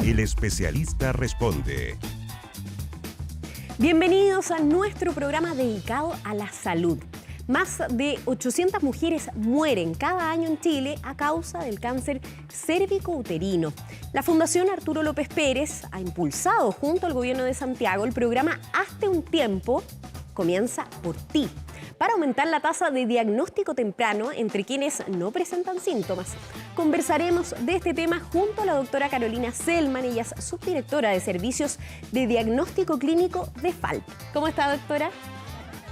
El especialista responde. Bienvenidos a nuestro programa dedicado a la salud. Más de 800 mujeres mueren cada año en Chile a causa del cáncer cérvico-uterino. La Fundación Arturo López Pérez ha impulsado junto al Gobierno de Santiago el programa Hazte un Tiempo, comienza por ti, para aumentar la tasa de diagnóstico temprano entre quienes no presentan síntomas. Conversaremos de este tema junto a la doctora Carolina Selman, ella es subdirectora de Servicios de Diagnóstico Clínico de FALP. ¿Cómo está, doctora?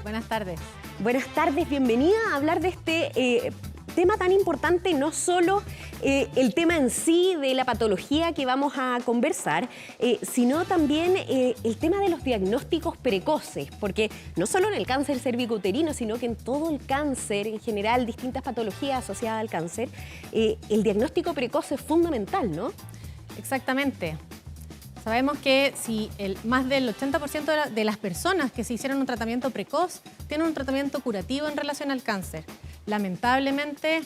Buenas tardes. Buenas tardes, bienvenida a hablar de este tema tan importante, no solo el tema en sí de la patología que vamos a conversar, sino también el tema de los diagnósticos precoces, porque no solo en el cáncer cervicouterino, sino que en todo el cáncer en general, distintas patologías asociadas al cáncer, el diagnóstico precoz es fundamental, ¿no? Exactamente. Sabemos que si más del 80% de las personas que se hicieron un tratamiento precoz tienen un tratamiento curativo en relación al cáncer. Lamentablemente,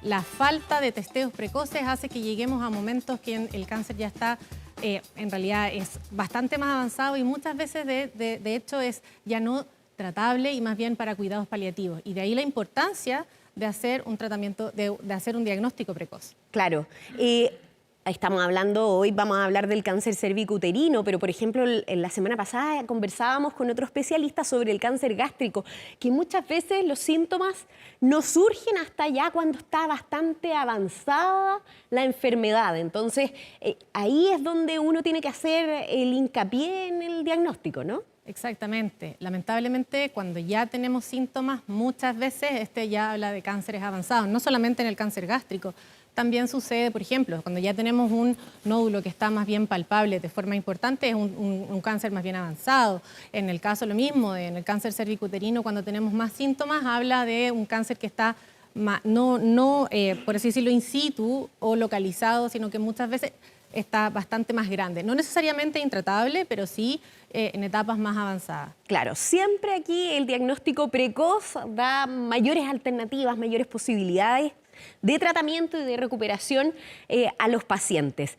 la falta de testeos precoces hace que lleguemos a momentos que el cáncer ya está, en realidad es bastante más avanzado y muchas veces de hecho es ya no tratable y más bien para cuidados paliativos. Y de ahí la importancia de hacer un tratamiento, de hacer un diagnóstico precoz. Claro. Estamos hablando hoy, vamos a hablar del cáncer cervicouterino, pero por ejemplo en la semana pasada conversábamos con otro especialista sobre el cáncer gástrico, que muchas veces los síntomas no surgen hasta ya cuando está bastante avanzada la enfermedad. Entonces ahí es donde uno tiene que hacer el hincapié en el diagnóstico, ¿no? Exactamente. Lamentablemente, cuando ya tenemos síntomas, muchas veces ya habla de cánceres avanzados, no solamente en el cáncer gástrico. También sucede, por ejemplo, cuando ya tenemos un nódulo que está más bien palpable de forma importante, es un cáncer más bien avanzado. En el caso lo mismo, en el cáncer cervicouterino, cuando tenemos más síntomas, habla de un cáncer que está por así decirlo, in situ o localizado, sino que muchas veces está bastante más grande. No necesariamente intratable, pero sí en etapas más avanzadas. Claro, siempre aquí el diagnóstico precoz da mayores alternativas, mayores posibilidades de tratamiento y de recuperación a los pacientes.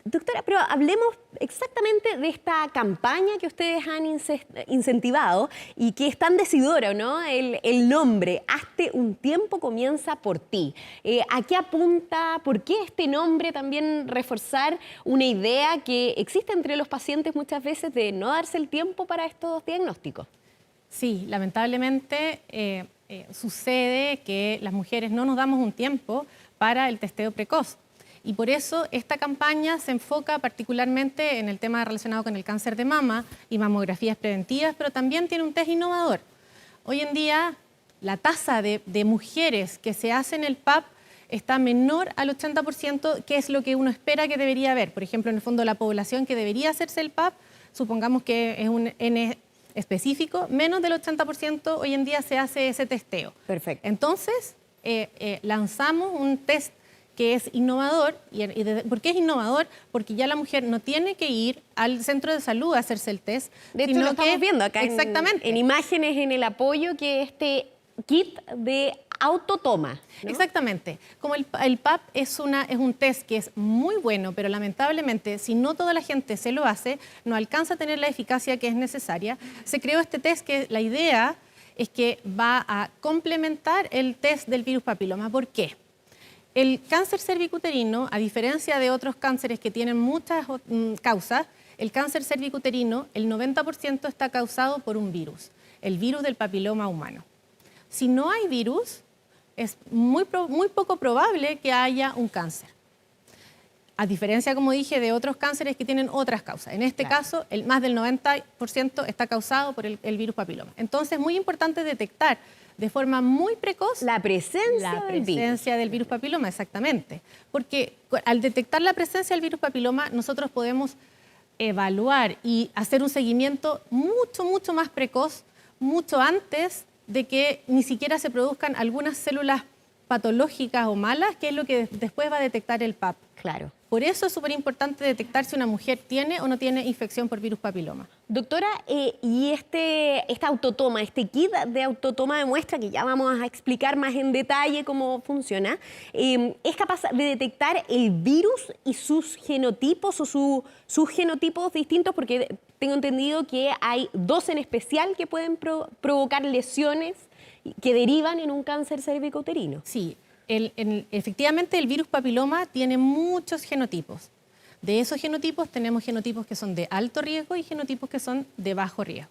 Doctora, pero hablemos exactamente de esta campaña que ustedes han incentivado y que es tan decidora, ¿no? El nombre, Hazte un Tiempo, comienza por ti. ¿A qué apunta? ¿Por qué este nombre? También reforzar una idea que existe entre los pacientes muchas veces de no darse el tiempo para estos diagnósticos. Sí, lamentablemente sucede que las mujeres no nos damos un tiempo para el testeo precoz. Y por eso esta campaña se enfoca particularmente en el tema relacionado con el cáncer de mama y mamografías preventivas, pero también tiene un test innovador. Hoy en día la tasa de mujeres que se hacen el PAP está menor al 80%, que es lo que uno espera que debería haber. Por ejemplo, en el fondo la población que debería hacerse el PAP, supongamos que es un N específico, menos del 80% hoy en día se hace ese testeo. Perfecto. Entonces, lanzamos un test que es innovador. ¿Por qué es innovador? Porque ya la mujer no tiene que ir al centro de salud a hacerse el test. De hecho, lo estamos viendo acá exactamente. En imágenes en el apoyo, que este kit de autotoma, ¿no? Exactamente. Como el PAP es un test que es muy bueno, pero lamentablemente, si no toda la gente se lo hace, no alcanza a tener la eficacia que es necesaria. Se creó este test que la idea es que va a complementar el test del virus papiloma. ¿Por qué? El cáncer cervicouterino, a diferencia de otros cánceres que tienen muchas causas, el cáncer cervicouterino, el 90% está causado por un virus, el virus del papiloma humano. Si no hay virus, es muy poco probable que haya un cáncer. A diferencia, como dije, de otros cánceres que tienen otras causas. En este caso, más del 90% está causado por el virus papiloma. Entonces, es muy importante detectar de forma muy precoz la presencia del virus papiloma, exactamente. Porque al detectar la presencia del virus papiloma, nosotros podemos evaluar y hacer un seguimiento mucho más precoz, mucho antes de que ni siquiera se produzcan algunas células patológicas o malas, que es lo que después va a detectar el PAP. Claro. Por eso es súper importante detectar si una mujer tiene o no tiene infección por virus papiloma. Doctora, y esta autotoma, este kit de autotoma de muestra, que ya vamos a explicar más en detalle cómo funciona, ¿es capaz de detectar el virus y sus genotipos o sus genotipos distintos? Porque tengo entendido que hay 2 en especial que pueden provocar lesiones que derivan en un cáncer cervicouterino. Sí, efectivamente el virus papiloma tiene muchos genotipos. De esos genotipos tenemos genotipos que son de alto riesgo y genotipos que son de bajo riesgo.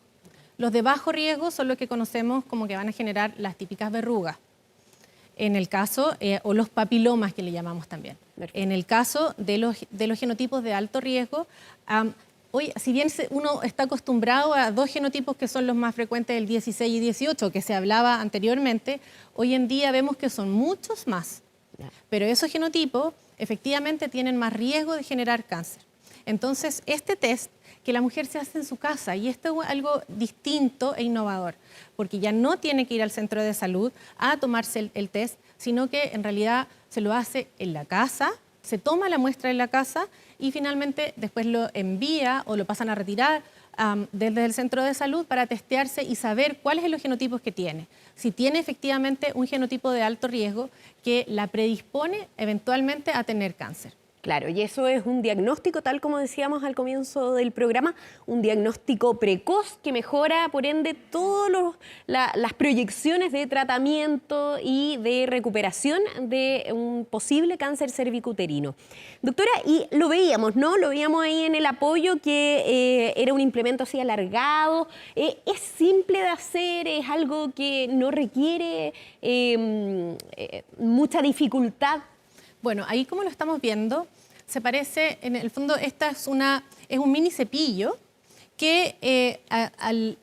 Los de bajo riesgo son los que conocemos como que van a generar las típicas verrugas. En el caso, o los papilomas que le llamamos también. Perfecto. En el caso de los genotipos de alto riesgo, hoy, si bien uno está acostumbrado a 2 genotipos que son los más frecuentes, el 16 y 18, que se hablaba anteriormente, hoy en día vemos que son muchos más. Pero esos genotipos efectivamente tienen más riesgo de generar cáncer. Entonces, este test que la mujer se hace en su casa, y esto es algo distinto e innovador, porque ya no tiene que ir al centro de salud a tomarse el test, sino que en realidad se lo hace en la casa, se toma la muestra en la casa y finalmente después lo envía o lo pasan a retirar desde el centro de salud para testearse y saber cuáles son los genotipos que tiene. Si tiene efectivamente un genotipo de alto riesgo que la predispone eventualmente a tener cáncer. Claro, y eso es un diagnóstico, tal como decíamos al comienzo del programa, un diagnóstico precoz que mejora, por ende, todas las proyecciones de tratamiento y de recuperación de un posible cáncer cervicouterino. Doctora, y lo veíamos, ¿no? Lo veíamos ahí en el apoyo que era un implemento así alargado. ¿Es simple de hacer? ¿Es algo que no requiere mucha dificultad? Bueno, ahí como lo estamos viendo, se parece, en el fondo, esta es un mini cepillo que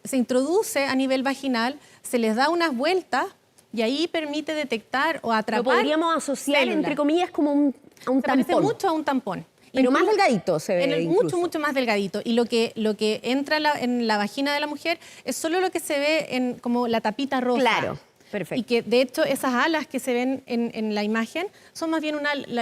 se introduce a nivel vaginal, se les da unas vueltas y ahí permite detectar o atrapar. Lo podríamos asociar, células, entre comillas, como a un tampón. Parece mucho a un tampón. Pero más delgadito se ve. Mucho más delgadito. Y lo que entra en la vagina de la mujer es solo lo que se ve como la tapita roja. Claro. Perfecto. Y que de hecho esas alas que se ven en la imagen son más bien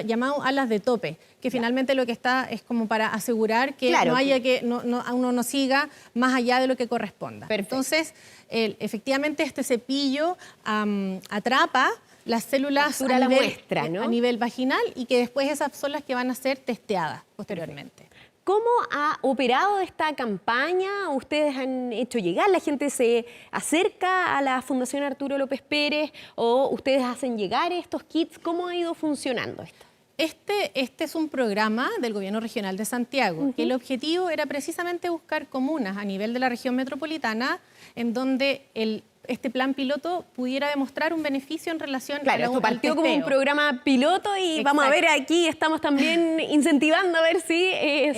llamadas alas de tope, que finalmente lo que está es como para asegurar que no haya uno no siga más allá de lo que corresponda. Perfecto. Entonces, efectivamente este cepillo atrapa las células a nivel vaginal y que después esas son las que van a ser testeadas posteriormente. ¿Cómo ha operado esta campaña? ¿Ustedes han hecho llegar? ¿La gente se acerca a la Fundación Arturo López Pérez o ustedes hacen llegar estos kits? ¿Cómo ha ido funcionando esto? Este es un programa del Gobierno Regional de Santiago, que el objetivo era precisamente buscar comunas a nivel de la región metropolitana en donde este plan piloto pudiera demostrar un beneficio en relación a esto partió como un programa piloto y exacto, vamos a ver aquí, estamos también incentivando a ver si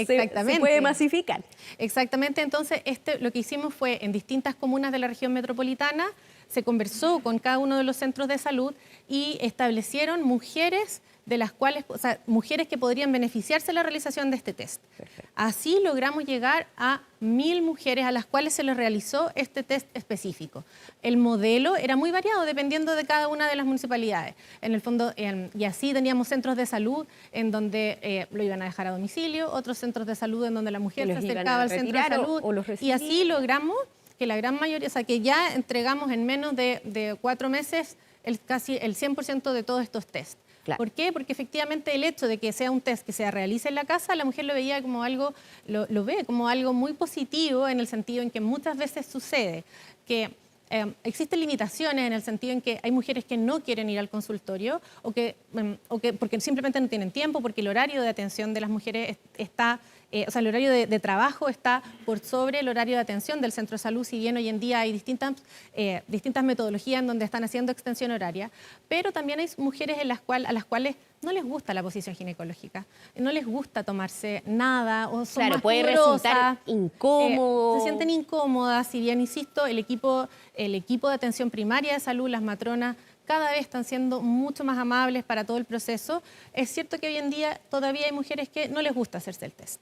se puede masificar. Exactamente, entonces lo que hicimos fue en distintas comunas de la región metropolitana, se conversó con cada uno de los centros de salud y establecieron mujeres de las cuales, mujeres que podrían beneficiarse de la realización de este test. Perfecto. Así logramos llegar a 1000 mujeres a las cuales se les realizó este test específico. El modelo era muy variado dependiendo de cada una de las municipalidades. En el fondo, y así teníamos centros de salud en donde lo iban a dejar a domicilio, otros centros de salud en donde la mujer se acercaba al centro de salud y así logramos que la gran mayoría, que ya entregamos en menos de 4 meses casi el 100% de todos estos tests. Claro. ¿Por qué? Porque efectivamente el hecho de que sea un test que se realice en la casa, la mujer lo veía como algo, lo ve como algo muy positivo en el sentido en que muchas veces sucede que existen limitaciones en el sentido en que hay mujeres que no quieren ir al consultorio o que porque simplemente no tienen tiempo, porque el horario de atención de las mujeres está, el horario de trabajo está por sobre el horario de atención del centro de salud, si bien hoy en día hay distintas metodologías en donde están haciendo extensión horaria, pero también hay mujeres a las cuales no les gusta la posición ginecológica, no les gusta tomarse nada o son más puede pudorosas, resultar incómodo. Se sienten incómodas, si bien, insisto, el equipo de atención primaria de salud, las matronas, cada vez están siendo mucho más amables para todo el proceso. Es cierto que hoy en día todavía hay mujeres que no les gusta hacerse el test.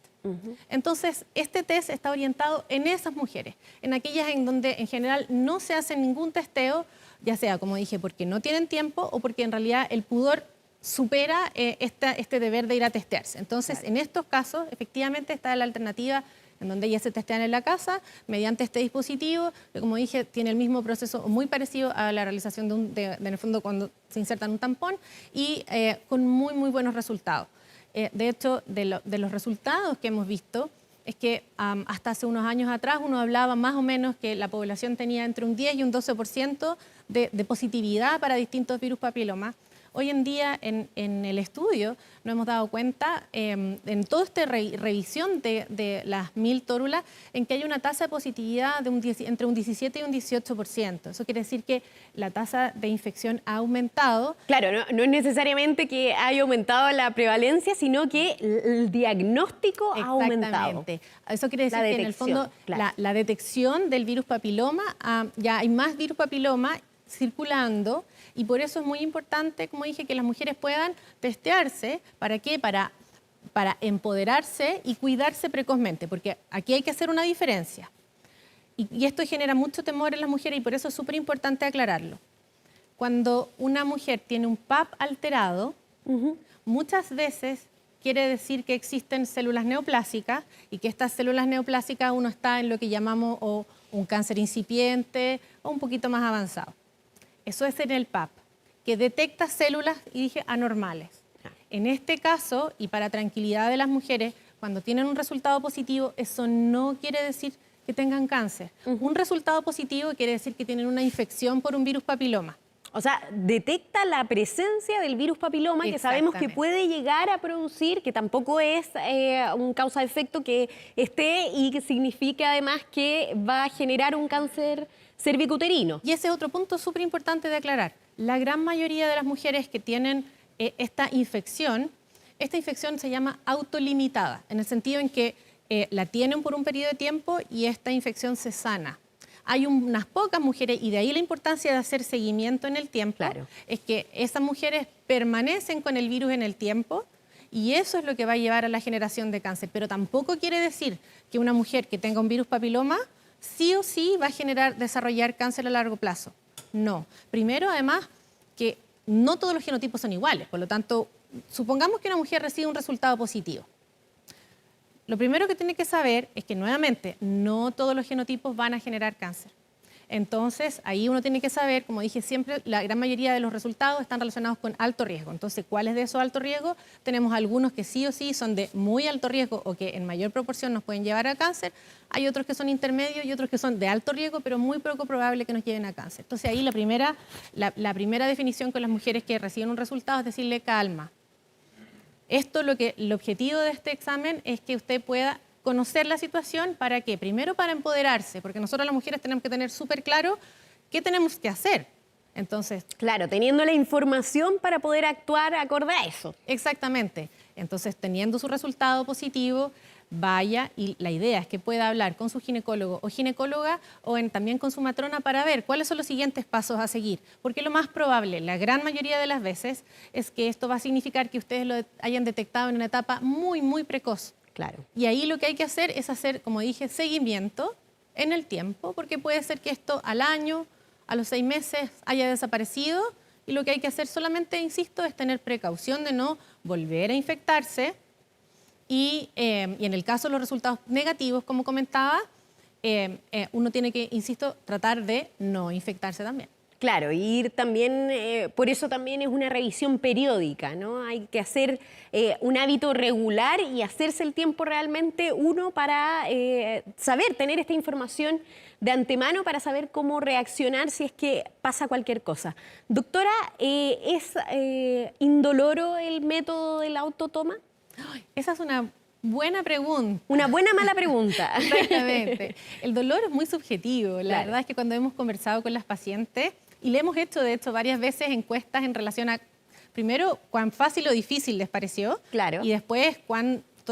Entonces, este test está orientado en esas mujeres, en aquellas en donde en general no se hace ningún testeo, ya sea, como dije, porque no tienen tiempo o porque en realidad el pudor supera este deber de ir a testearse. Entonces, en estos casos, efectivamente, está la alternativa en donde ellas se testean en la casa mediante este dispositivo, que como dije, tiene el mismo proceso muy parecido a la realización en el fondo cuando se insertan un tampón y con muy, muy buenos resultados. De hecho, de los resultados que hemos visto, es que hasta hace unos años atrás uno hablaba más o menos que la población tenía entre un 10 y un 12% de positividad para distintos virus papiloma. Hoy en día en el estudio nos hemos dado cuenta, en toda esta revisión de las 1000 tórulas, en que hay una tasa de positividad de entre un 17 y un 18%. Eso quiere decir que la tasa de infección ha aumentado. Claro, no es necesariamente que haya aumentado la prevalencia, sino que el diagnóstico ha aumentado. Exactamente. Eso quiere decir que en el fondo la detección del virus papiloma, ya hay más virus papiloma circulando. Y por eso es muy importante, como dije, que las mujeres puedan testearse. ¿Para qué? Para empoderarse y cuidarse precozmente, porque aquí hay que hacer una diferencia. Y esto genera mucho temor en las mujeres y por eso es súper importante aclararlo. Cuando una mujer tiene un PAP alterado, muchas veces quiere decir que existen células neoplásicas y que estas células neoplásicas uno está en lo que llamamos o un cáncer incipiente o un poquito más avanzado. Eso es en el PAP, que detecta células, y dije, anormales. En este caso, y para tranquilidad de las mujeres, cuando tienen un resultado positivo, eso no quiere decir que tengan cáncer. Un resultado positivo quiere decir que tienen una infección por un virus papiloma. O sea, detecta la presencia del virus papiloma que sabemos que puede llegar a producir, que tampoco es un causa-efecto que esté y que significa además que va a generar un cáncer cervicouterino. Y ese es otro punto súper importante de aclarar. La gran mayoría de las mujeres que tienen esta infección se llama autolimitada, en el sentido en que la tienen por un periodo de tiempo y esta infección se sana. Hay unas pocas mujeres, y de ahí la importancia de hacer seguimiento en el tiempo, es que esas mujeres permanecen con el virus en el tiempo y eso es lo que va a llevar a la generación de cáncer. Pero tampoco quiere decir que una mujer que tenga un virus papiloma sí o sí va a desarrollar cáncer a largo plazo. No. Primero, además, que no todos los genotipos son iguales. Por lo tanto, supongamos que una mujer recibe un resultado positivo. Lo primero que tiene que saber es que, nuevamente, no todos los genotipos van a generar cáncer. Entonces, ahí uno tiene que saber, como dije siempre, la gran mayoría de los resultados están relacionados con alto riesgo. Entonces, ¿cuáles de esos alto riesgo? Tenemos algunos que sí o sí son de muy alto riesgo o que en mayor proporción nos pueden llevar a cáncer. Hay otros que son intermedios y otros que son de alto riesgo, pero muy poco probable que nos lleven a cáncer. Entonces, ahí la primera definición con las mujeres que reciben un resultado es decirle calma. El objetivo de este examen es que usted pueda conocer la situación. ¿Para qué? Primero para empoderarse, porque nosotros las mujeres tenemos que tener súper claro qué tenemos que hacer. Entonces, claro, teniendo la información para poder actuar acorde a eso. Exactamente. Entonces, teniendo su resultado positivo, vaya, y la idea es que pueda hablar con su ginecólogo o ginecóloga o también con su matrona para ver cuáles son los siguientes pasos a seguir. Porque lo más probable, la gran mayoría de las veces, es que esto va a significar que ustedes lo hayan detectado en una etapa muy, muy precoz. Claro. Y ahí lo que hay que hacer es hacer, como dije, seguimiento en el tiempo, porque puede ser que esto al año, a los 6 meses haya desaparecido y lo que hay que hacer solamente, insisto, es tener precaución de no volver a infectarse y en el caso de los resultados negativos, como comentaba, uno tiene que, insisto, tratar de no infectarse también. Claro, ir también, por eso también es una revisión periódica, ¿no? Hay que hacer un hábito regular y hacerse el tiempo realmente uno para saber, tener esta información de antemano para saber cómo reaccionar si es que pasa cualquier cosa. Doctora, ¿es indoloro el método del autotoma? Esa es una buena pregunta. Una buena, mala pregunta. Exactamente. El dolor es muy subjetivo. La verdad es que cuando hemos conversado con las pacientes, y le hemos hecho, de hecho, varias veces encuestas en relación a, primero, cuán fácil o difícil les pareció. Claro. Y después,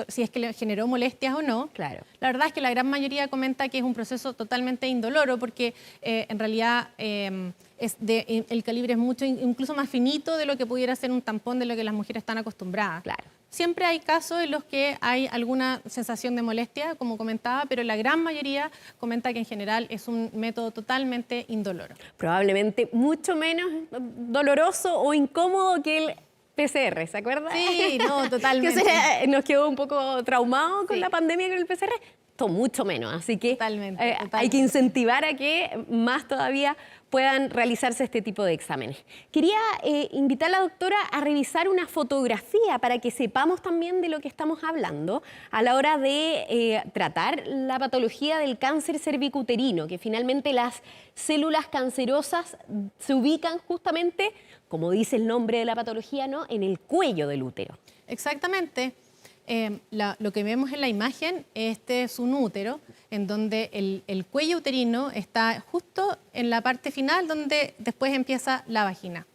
si es que le generó molestias o no. Claro. La verdad es que la gran mayoría comenta que es un proceso totalmente indoloro porque en realidad el calibre es mucho, incluso más finito de lo que pudiera ser un tampón de lo que las mujeres están acostumbradas. Claro. Siempre hay casos en los que hay alguna sensación de molestia, como comentaba, pero la gran mayoría comenta que en general es un método totalmente indoloro. Probablemente mucho menos doloroso o incómodo que el PCR, ¿se acuerda? Sí, no, totalmente. Nos quedó un poco traumado con la pandemia con el PCR. Esto mucho menos, así que Totalmente. hay que incentivar a que más todavía puedan realizarse este tipo de exámenes. Quería invitar a la doctora a revisar una fotografía para que sepamos también de lo que estamos hablando a la hora de tratar la patología del cáncer cervicuterino, que finalmente las células cancerosas se ubican justamente, como dice el nombre de la patología, ¿no?, en el cuello del útero. Exactamente. Lo que vemos en la imagen, este es un útero, en donde el cuello uterino está justo en la parte final, donde después empieza la vagina.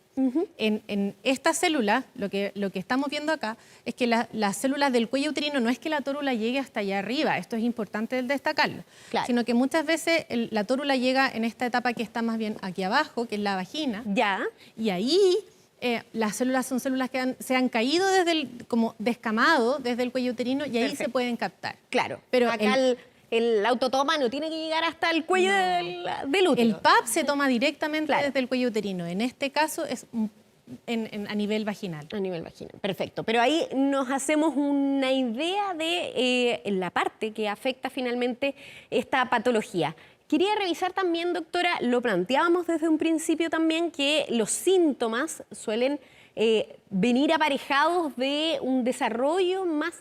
En esta célula, lo que estamos viendo acá, es que las células del cuello uterino no es que la tórula llegue hasta allá arriba, esto es importante destacarlo, Claro. sino que muchas veces la tórula llega en esta etapa que está más bien aquí abajo, que es la vagina, Ya. y ahí las células son células que se han caído como descamado desde el cuello uterino y ahí Perfecto. se pueden captar. Claro, Pero acá el autotoma no tiene que llegar hasta el cuello del útero. El PAP se toma directamente Claro. desde el cuello uterino. En este caso es a nivel vaginal. A nivel vaginal, perfecto. Pero ahí nos hacemos una idea de la parte que afecta finalmente esta patología. Quería revisar también, doctora, lo planteábamos desde un principio también, que los síntomas suelen venir aparejados de un desarrollo más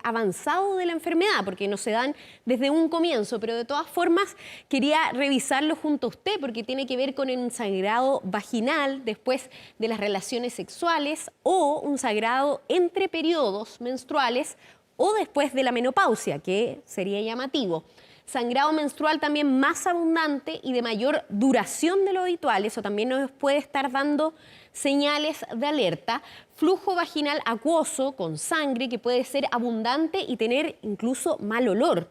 avanzado de la enfermedad, porque no se dan desde un comienzo, pero de todas formas quería revisarlo junto a usted, porque tiene que ver con un sangrado vaginal después de las relaciones sexuales o un sangrado entre periodos menstruales o después de la menopausia, que sería llamativo. Sangrado menstrual también más abundante y de mayor duración de lo habitual, eso también nos puede estar dando señales de alerta. Flujo vaginal acuoso con sangre que puede ser abundante y tener incluso mal olor.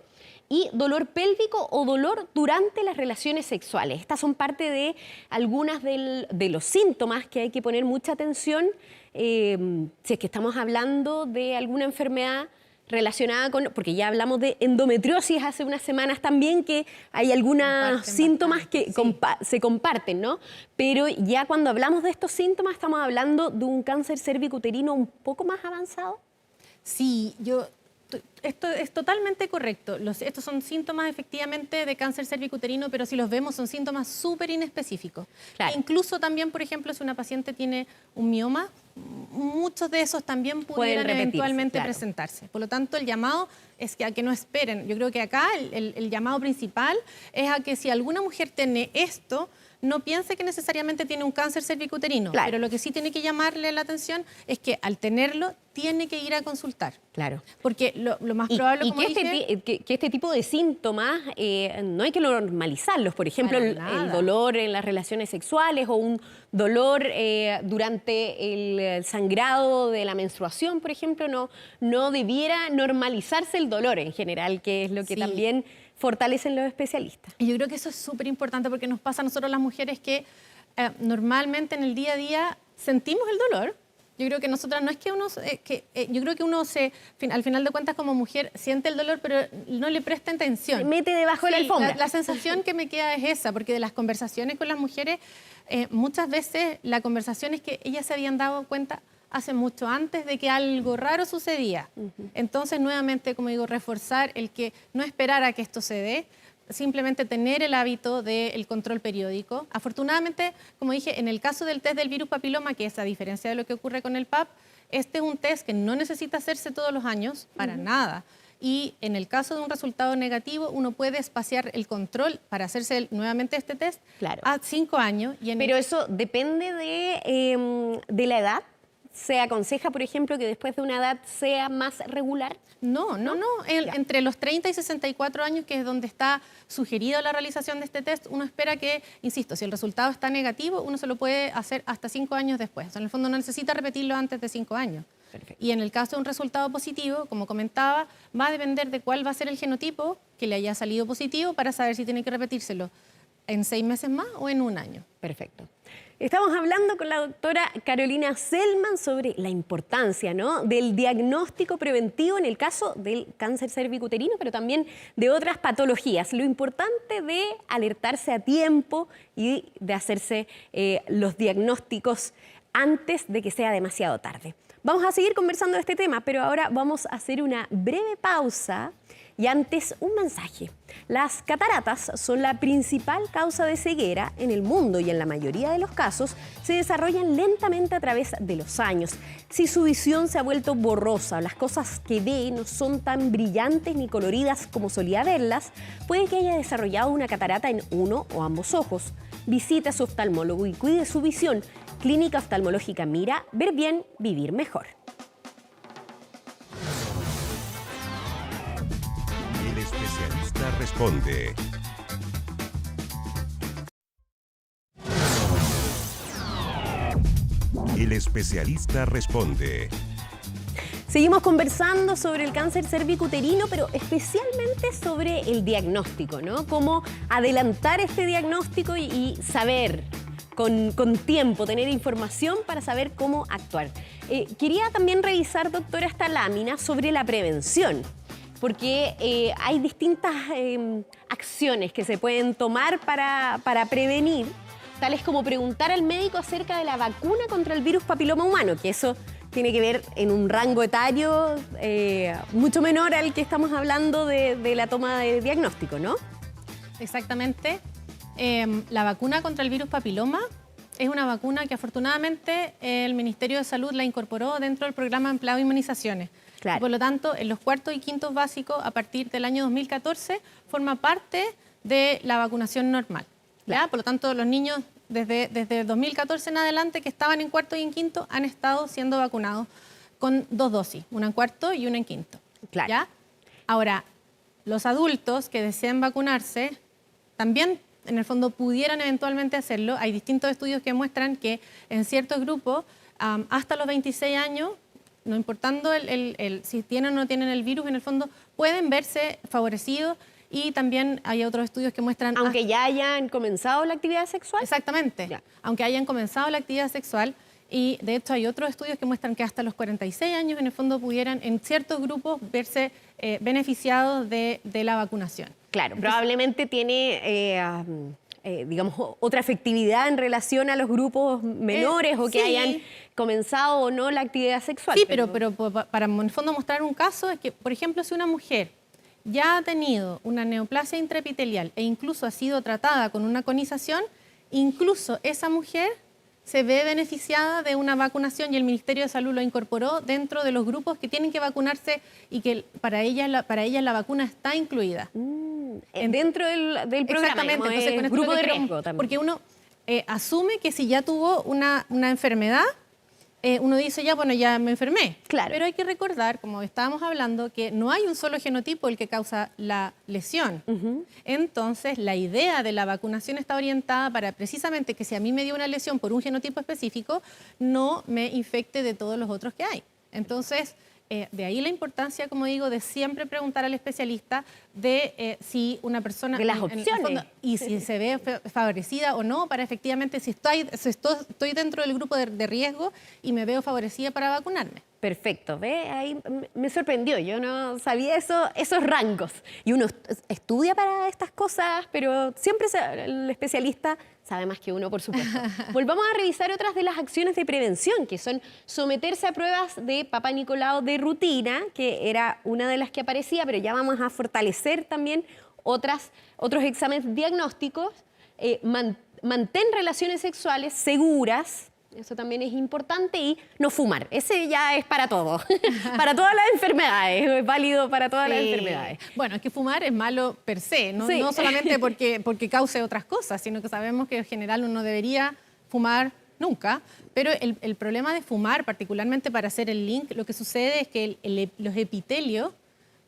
Y dolor pélvico o dolor durante las relaciones sexuales. Estas son parte de algunas de los síntomas que hay que poner mucha atención si es que estamos hablando de alguna enfermedad relacionada con, porque ya hablamos de endometriosis hace unas semanas también, que hay algunos síntomas que se comparten, ¿no? Pero ya cuando hablamos de estos síntomas estamos hablando de un cáncer cervicuterino un poco más avanzado. Sí, esto es totalmente correcto. Estos son síntomas efectivamente de cáncer cervicuterino, pero si los vemos son síntomas súper inespecíficos. Claro. E incluso también, por ejemplo, si una paciente tiene un mioma, muchos de esos también pudieran eventualmente presentarse. Por lo tanto, el llamado es a que no esperen. Yo creo que acá el llamado principal es a que si alguna mujer tiene esto, no piense que necesariamente tiene un cáncer cervicuterino, Claro. pero lo que sí tiene que llamarle la atención es que al tenerlo tiene que ir a consultar. Claro. Porque lo más probable, como que dije... que este tipo de síntomas no hay que normalizarlos. Por ejemplo, el dolor en las relaciones sexuales o un dolor durante el sangrado de la menstruación, por ejemplo, no debiera normalizarse el dolor en general, que es lo que también fortalecen los especialistas. Y yo creo que eso es súper importante porque nos pasa a nosotros las mujeres que normalmente en el día a día sentimos el dolor. Yo creo que nosotras no es que uno, yo creo que uno al final de cuentas como mujer siente el dolor, pero no le presta atención. Se mete debajo de la alfombra. La sensación que me queda es esa, porque de las conversaciones con las mujeres, muchas veces la conversación es que ellas se habían dado cuenta hace mucho antes de que algo raro sucedía. Entonces, nuevamente, como digo, reforzar el que no esperar a que esto se dé, simplemente tener el hábito del control periódico. Afortunadamente, como dije, en el caso del test del virus papiloma, que es a diferencia de lo que ocurre con el PAP, este es un test que no necesita hacerse todos los años, para nada. Y en el caso de un resultado negativo, uno puede espaciar el control para hacerse nuevamente este test a 5 años. Pero eso depende de la edad. ¿Se aconseja, por ejemplo, que después de una edad sea más regular? No. Entre los 30 y 64 años, que es donde está sugerida la realización de este test, uno espera que, insisto, si el resultado está negativo, uno se lo puede hacer hasta 5 años después. O sea, en el fondo no necesita repetirlo antes de 5 años. Perfecto. Y en el caso de un resultado positivo, como comentaba, va a depender de cuál va a ser el genotipo que le haya salido positivo para saber si tiene que repetírselo en 6 meses más o en 1 año. Perfecto. Estamos hablando con la doctora Carolina Selman sobre la importancia, ¿no?, del diagnóstico preventivo en el caso del cáncer cervicuterino, pero también de otras patologías. Lo importante de alertarse a tiempo y de hacerse los diagnósticos antes de que sea demasiado tarde. Vamos a seguir conversando de este tema, pero ahora vamos a hacer una breve pausa y antes un mensaje. Las cataratas son la principal causa de ceguera en el mundo y en la mayoría de los casos se desarrollan lentamente a través de los años. Si su visión se ha vuelto borrosa, las cosas que ve no son tan brillantes ni coloridas como solía verlas, puede que haya desarrollado una catarata en uno o ambos ojos. Visite a su oftalmólogo y cuide su visión. Clínica Oftalmológica Mira, ver bien, vivir mejor. El especialista responde. El especialista responde. Seguimos conversando sobre el cáncer cervicuterino, pero especialmente sobre el diagnóstico, ¿no? Cómo adelantar este diagnóstico y saber con tiempo, tener información para saber cómo actuar. Quería también revisar, doctora, esta lámina sobre la prevención, porque hay distintas acciones que se pueden tomar para prevenir, tales como preguntar al médico acerca de la vacuna contra el virus papiloma humano, que eso tiene que ver en un rango etario mucho menor al que estamos hablando de la toma de diagnóstico, ¿no? Exactamente. La vacuna contra el virus papiloma es una vacuna que afortunadamente el Ministerio de Salud la incorporó dentro del programa Ampliado de Inmunizaciones. Claro. Y por lo tanto, en los cuartos y quintos básicos, a partir del año 2014, forma parte de la vacunación normal. ¿Ya? Claro. Por lo tanto, los niños desde 2014 en adelante que estaban en cuarto y en quinto han estado siendo vacunados con 2 dosis, una en cuarto y una en quinto. Claro. ¿Ya? Ahora, los adultos que deseen vacunarse también en el fondo pudieran eventualmente hacerlo. Hay distintos estudios que muestran que en ciertos grupos, hasta los 26 años, no importando si tienen o no tienen el virus, en el fondo pueden verse favorecidos, y también hay otros estudios que muestran... Aunque ya hayan comenzado la actividad sexual. Exactamente, Ya. aunque hayan comenzado la actividad sexual, y de hecho hay otros estudios que muestran que hasta los 46 años en el fondo pudieran en ciertos grupos verse beneficiados de la vacunación. Claro, probablemente tiene, digamos, otra efectividad en relación a los grupos menores o que sí. hayan comenzado o no la actividad sexual. Sí, pero para en el fondo mostrar un caso es que, por ejemplo, si una mujer ya ha tenido una neoplasia intraepitelial e incluso ha sido tratada con una conización, incluso esa mujer se ve beneficiada de una vacunación, y el Ministerio de Salud lo incorporó dentro de los grupos que tienen que vacunarse y que para ellas la vacuna está incluida. Dentro del programa, Exactamente, digamos, entonces con esto grupo lo de que riesgo quiero- también. Porque uno asume que si ya tuvo una enfermedad, uno dice ya, bueno, ya me enfermé. Claro. Pero hay que recordar, como estábamos hablando, que no hay un solo genotipo el que causa la lesión. Entonces, la idea de la vacunación está orientada para precisamente que si a mí me dio una lesión por un genotipo específico, no me infecte de todos los otros que hay. Entonces, de ahí la importancia, como digo, de siempre preguntar al especialista de si una persona... De las en el opciones. fondo, y si se ve favorecida o no, para efectivamente, si estoy dentro del grupo de riesgo y me veo favorecida para vacunarme. Perfecto, ¿ve? Ahí me sorprendió, yo no sabía esos rangos. Y uno estudia para estas cosas, pero siempre el especialista sabe más que uno, por supuesto. Volvamos a revisar otras de las acciones de prevención, que son someterse a pruebas de Papá Nicolau de rutina, que era una de las que aparecía, pero ya vamos a fortalecer también otros exámenes diagnósticos. Mantén relaciones sexuales seguras. Eso también es importante, y no fumar. Ese ya es para todo, para todas las enfermedades, es válido para todas las enfermedades. Bueno, es que fumar es malo per se, no, Sí. no solamente porque cause otras cosas, sino que sabemos que en general uno debería fumar nunca, pero el problema de fumar, particularmente para hacer el link, lo que sucede es que los epitelios,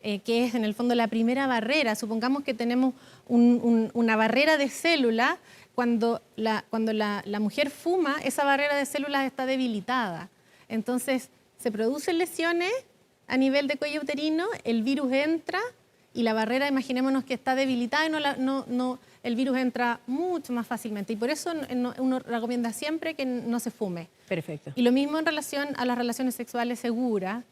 que es en el fondo la primera barrera, supongamos que tenemos una barrera de células. Cuando la mujer fuma, esa barrera de células está debilitada. Entonces, se producen lesiones a nivel de cuello uterino, el virus entra y la barrera, imaginémonos que está debilitada y el virus entra mucho más fácilmente. Y por eso uno recomienda siempre que no se fume. Perfecto. Y lo mismo en relación a las relaciones sexuales seguras.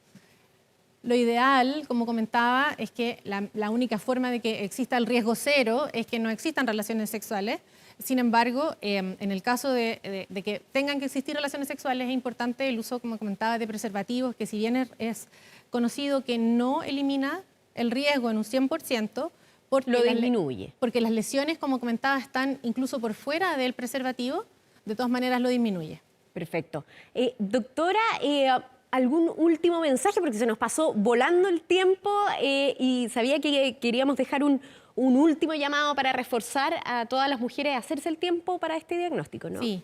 Lo ideal, como comentaba, es que la única forma de que exista el riesgo cero es que no existan relaciones sexuales. Sin embargo, en el caso de que tengan que existir relaciones sexuales, es importante el uso, como comentaba, de preservativos, que si bien es conocido que no elimina el riesgo en un 100%, porque Lo disminuye. porque las lesiones, como comentaba, están incluso por fuera del preservativo, de todas maneras lo disminuye. Perfecto. Doctora, ¿algún último mensaje? Porque se nos pasó volando el tiempo y sabía que queríamos dejar un último llamado para reforzar a todas las mujeres a hacerse el tiempo para este diagnóstico, ¿no? Sí,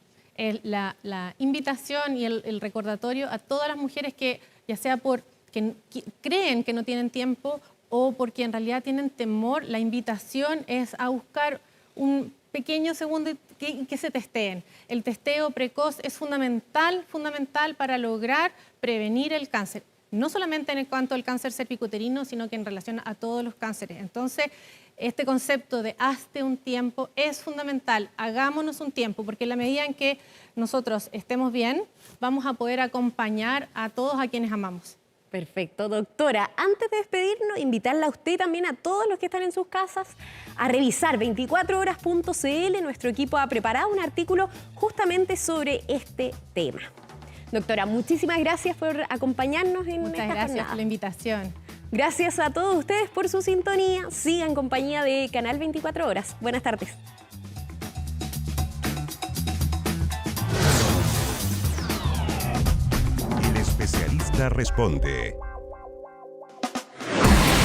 la invitación y el recordatorio a todas las mujeres que, ya sea porque creen que no tienen tiempo o porque en realidad tienen temor, la invitación es a buscar un pequeño segundo y que se testeen. El testeo precoz es fundamental para lograr prevenir el cáncer, no solamente en cuanto al cáncer cervicuterino, sino que en relación a todos los cánceres. Entonces, este concepto de hazte un tiempo es fundamental, hagámonos un tiempo, porque en la medida en que nosotros estemos bien, vamos a poder acompañar a todos a quienes amamos. Perfecto, doctora. Antes de despedirnos, invitarla a usted y también a todos los que están en sus casas a revisar 24horas.cl. Nuestro equipo ha preparado un artículo justamente sobre este tema. Doctora, muchísimas gracias por acompañarnos en Muchas esta gracias jornada. por la invitación. Gracias a todos ustedes por su sintonía. Sigan en compañía de Canal 24 Horas. Buenas tardes. El especialista responde.